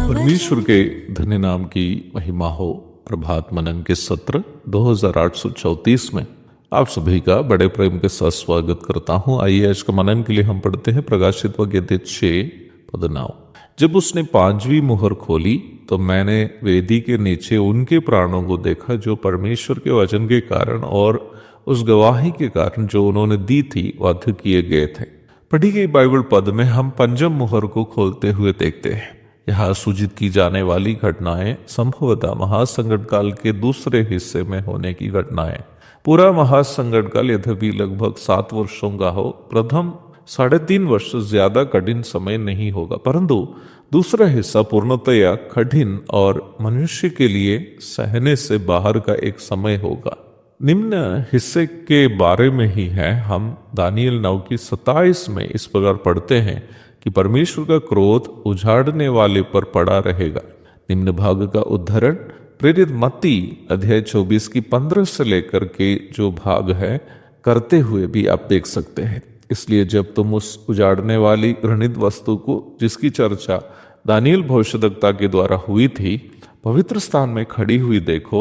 परमेश्वर के धन्य नाम की महिमा हो। प्रभात मनन के सत्र 2834 में आप सभी का बड़े प्रेम के साथ स्वागत करता हूं। आइए आज का मनन के लिए हम पढ़ते हैं प्रकाशित वाक्य 6:9। जब उसने 5वीं मुहर खोली तो मैंने वेदी के नीचे उनके प्राणों को देखा जो परमेश्वर के वचन के कारण और उस गवाही के कारण जो उन्होंने दी थी वध किए गए थे। पढ़ी गई बाइबल पद में हम 5वीं मुहर को खोलते हुए देखते हैं। यहाँ सूचित की जाने वाली घटनाएं संभवतः महासंकट काल के दूसरे हिस्से में होने की घटनाएं। पूरा महासंकट काल यद्यपि लगभग 7 वर्षों का हो, प्रथम 3.5 वर्ष ज्यादा कठिन समय नहीं होगा, परंतु दूसरा हिस्सा पूर्णतया कठिन और मनुष्य के लिए सहने से बाहर का एक समय होगा। निम्न हिस्से के बारे में ही है। हम दानियल 9:27 में इस प्रकार पढ़ते हैं कि परमेश्वर का क्रोध उजाड़ने वाले पर पड़ा रहेगा। निम्न भाग का उद्धरण प्रेरित मत्ती अध्याय 24:15 से लेकर के जो भाग है करते हुए भी आप देख सकते हैं। इसलिए जब तुम उस उजाड़ने वाली घृणित वस्तु को जिसकी चर्चा दानियल भविष्यद्वक्ता के द्वारा हुई थी पवित्र स्थान में खड़ी हुई देखो,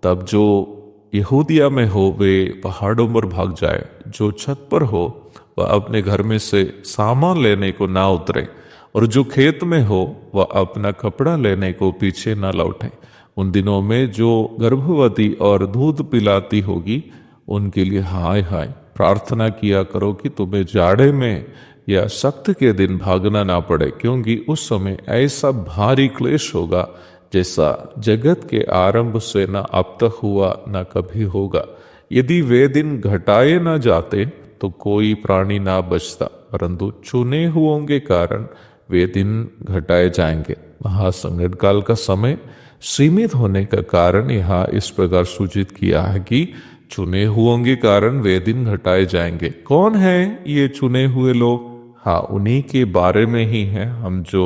तब जो यहूदिया में हो वे पहाड़ों पर भाग जाए, जो छत पर हो वह अपने घर में से सामान लेने को ना उतरे, और जो खेत में हो वह अपना कपड़ा लेने को पीछे ना लौटे। उन दिनों में जो गर्भवती और दूध पिलाती होगी उनके लिए हाय हाय। प्रार्थना किया करो कि तुम्हें जाड़े में या सख्त के दिन भागना ना पड़े, क्योंकि उस समय ऐसा भारी क्लेश होगा जैसा जगत के आरंभ से न अब तक हुआ न कभी होगा। यदि वे दिन घटाए न जाते तो कोई प्राणी ना बचता, परंतु चुने हुओं के कारण वे दिन घटाए जाएंगे। महासंकट काल का समय सीमित होने का कारण यहाँ इस प्रकार सूचित किया है कि चुने हुओं के कारण वे दिन घटाए जाएंगे। कौन है ये चुने हुए लोग? हाँ, उन्हीं के बारे में ही है हम जो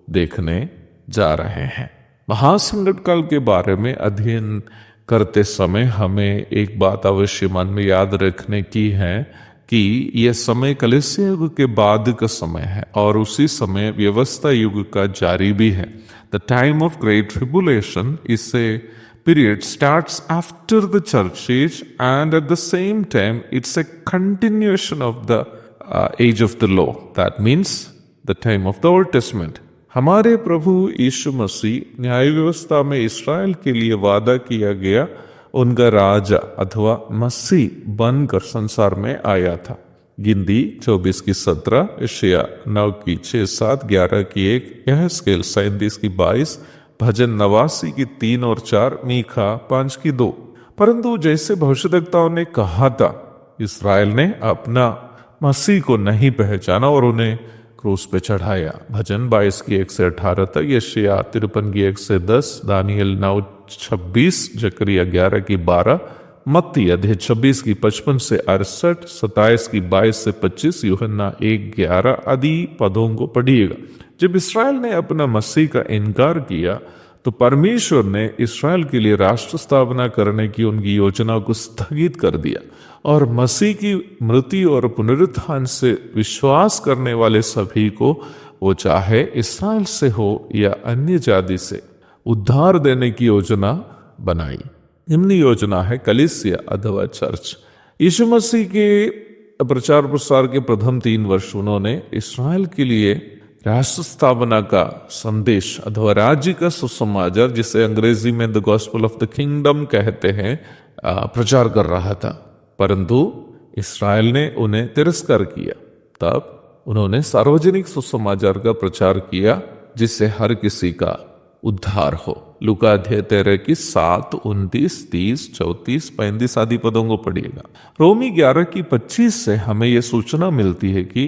देखने जा रहे हैं। महासंकट काल के बारे में अध्ययन करते समय हमें एक बात अवश्य मन में याद रखने की है कि यह समय कलीसिया युग के बाद का समय है और उसी समय व्यवस्था युग का जारी भी है। The time of great tribulation is a period starts after the church age, and at the same time it's a continuation of the age of the law. That means the time of the Old Testament. हमारे प्रभु यीशु मसीह न्याय व्यवस्था में इस्राएल के लिए वादा किया गया उनका राजा अथवा मसीह बनकर संसार में आया था। गिनती 24:17, यशायाह 9:6-7, 11:1, यहेजकेल 37:22, भजन 89:3-4, मीखा 5:2। परंतु जैसे भविष्यद्वक्ताओं ने कहा था, इस्राएल ने अपना मसीह को नहीं पहचाना और उन्हें क्रूस पे चढ़ाया। भजन 22:1-18 तक, यशायाह 53:1-10, दानियल 9:26, जकरिया 11:12, मत्ती अध्याय 26:55-68, 27:22-25, यूहन्ना 1:11 आदि पदों को पढ़िएगा। जब इस्राएल ने अपना मसीह का इनकार किया तो परमेश्वर ने इस्राएल के लिए राष्ट्र स्थापना करने की उनकी योजना को स्थगित कर दिया और मसीह की मृत्यु और पुनरुत्थान से विश्वास करने वाले सभी को, वो चाहे इस्राएल से हो या अन्य जाति से, उद्धार देने की योजना बनाई। निम्न योजना है कलीसिया अथवा चर्च। यीशु मसीह के प्रचार प्रसार के प्रथम 3 वर्ष उन्होंने इस्राएल के लिए राष्ट्र स्थापना का संदेश अथवा राज्य का सुसमाचार, जिसे अंग्रेजी में the gospel of the kingdom कहते हैं, प्रचार कर रहा था। परंतु इस्राएल ने उन्हें तिरस्कार किया। तब उन्होंने सार्वजनिक सुसमाचार का प्रचार किया जिससे हर किसी का उद्धार हो। लूका अध्याय 13 की 7, 29, 30, 34, 35 आदि पदों को पढ़िएगा। रोमी 11 की 25 से हमें यह सूचना मिलती है कि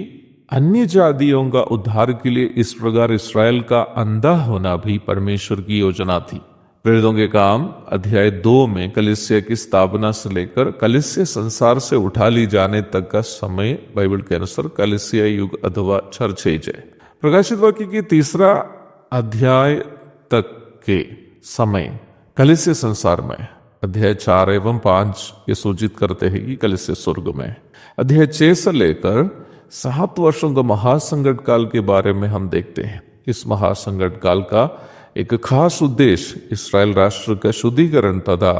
अन्य जातियों का उद्धार के लिए इस प्रकार इस्राएल का अंधा होना भी परमेश्वर की योजना थी। प्रेरितों के काम अध्याय 2 में कलीसिया की स्थापना से लेकर कलीसिया संसार से उठा ली जाने तक का समय बाइबल के अनुसार कलीसिया युग अथवा चर्च एज है। प्रकाशित वाक्य की 3 अध्याय तक के समय कलीसिया संसार में, अध्याय 4 एवं 5 ये सूचित करते हैं कि कलीसिया स्वर्ग में। अध्याय 6 से लेकर 7 वर्षों का महासंकट काल के बारे में हम देखते हैं। इस महासंकट काल का एक खास उद्देश्य इस्राएल राष्ट्र का शुद्धिकरण तथा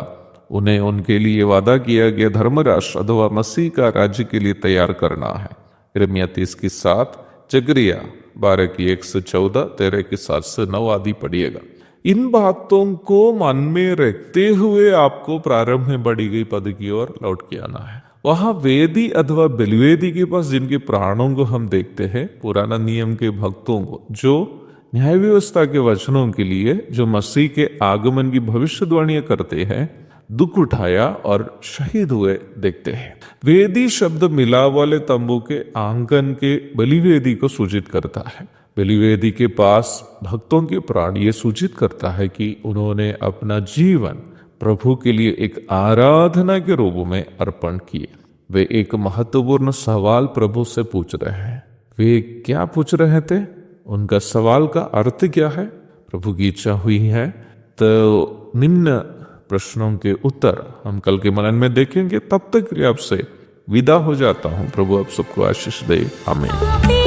उन्हें उनके लिए वादा किया गया धर्म राष्ट्र अथवा मसीह का राज्य के लिए तैयार करना है। यिर्मयाह 30 की 7, जकरिया 12 की 1 से 14, 13 की 7 से 9 आदि पढ़िएगा। इन बातों को मन में रखते हुए आपको प्रारंभ में बढ़ी गई पद की ओर लौट के आना है। वहां वेदी अथवा बलिवेदी के पास जिनके प्राणों को हम देखते हैं, पुराना नियम के भक्तों को जो न्याय व्यवस्था के वचनों के लिए, जो मसीह के आगमन की भविष्यवाणियां करते हैं, दुख उठाया और शहीद हुए देखते हैं। वेदी शब्द मिलाप वाले तंबू के आंगन के बलिवेदी को सूचित करता है। बलिवेदी के पास भक्तों के प्राण ये सूचित करता है कि उन्होंने अपना जीवन प्रभु के लिए एक आराधना के रूप में अर्पण किए। वे एक महत्वपूर्ण सवाल प्रभु से पूछ रहे हैं। वे क्या पूछ रहे थे? उनका सवाल का अर्थ क्या है? प्रभु की इच्छा हुई है तो निम्न प्रश्नों के उत्तर हम कल के मनन में देखेंगे। तब तक के लिए आपसे विदा हो जाता हूं। प्रभु आप सबको आशीष दे। आमीन।